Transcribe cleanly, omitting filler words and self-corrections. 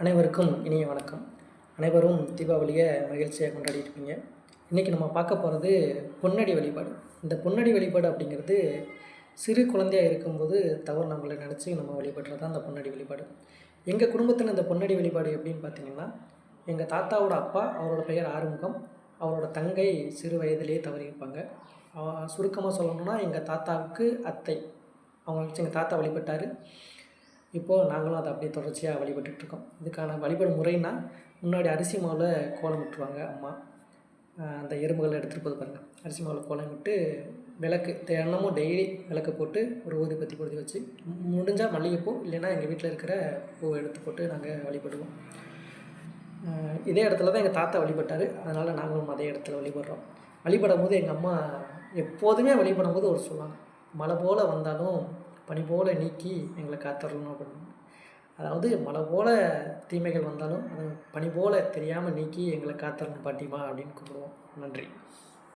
அனைவருக்கும் இனிய வணக்கம். அனைவரும் தீபாவளியை மகிழ்ச்சியாக கொண்டாடிட்டுருப்பீங்க. இன்றைக்கி நம்ம பார்க்க போகிறது பொன்னடி வழிபாடு. இந்த பொன்னடி வழிபாடு அப்படிங்கிறது சிறு குழந்தையாக இருக்கும்போது தவறுனவங்களை நினச்சி நம்ம வழிபடுறது தான் அந்த பொன்னடி வழிபாடு. எங்கள் குடும்பத்தில் இந்த பொன்னடி வழிபாடு எப்படின்னு பார்த்தீங்கன்னா, எங்கள் தாத்தாவோட அப்பா, அவரோட பெயர் ஆறுமுகம். அவரோட தங்கை சிறு வயதிலேயே தவறியிருப்பாங்க. சுருக்கமாக சொல்லணும்னா எங்கள் தாத்தாவுக்கு அத்தை. அவங்கள வச்சு எங்கள் தாத்தா வழிபட்டார். இப்போது நாங்களும் அதை அப்படியே தொடர்ச்சியாக வழிபட்டுட்ருக்கோம். இதுக்கான வழிபாடு முறைன்னா, முன்னாடி அரிசி மாவில் கோலம் விட்டுருவாங்க அம்மா. அந்த எறும்புகள் எடுத்துகிட்டு போது பாருங்கள், அரிசி மாவில் கோலம் விட்டு விளக்கு தினமும் டெய்லி விளக்கு போட்டு ஒரு ஊதுபத்தி பொருத்தி வச்சு, முடிஞ்சால் மல்லிகைப்பூ இல்லைன்னா எங்கள் வீட்டில் இருக்கிற பூவை எடுத்து போட்டு நாங்கள் வழிபடுவோம். இதே இடத்துல தான் எங்கள் தாத்தா வழிபட்டார். அதனால் நாங்களும் அதே இடத்துல வழிபடுறோம். வழிபடும் போது எங்கள் அம்மா எப்போதுமே வழிபடும் போது ஒரு சொல்லுவாங்க, மழை போல் வந்தாலும் பனி போல் நீக்கி எங்களை காத்தரணும் அப்படின்னு. அதாவது மழை போல் தீமைகள் வந்தாலும் அது பனி போல் தெரியாமல் நீக்கி எங்களை காத்தரணும் பாட்டிமா அப்படின்னு கூப்பிடுவோம். நன்றி.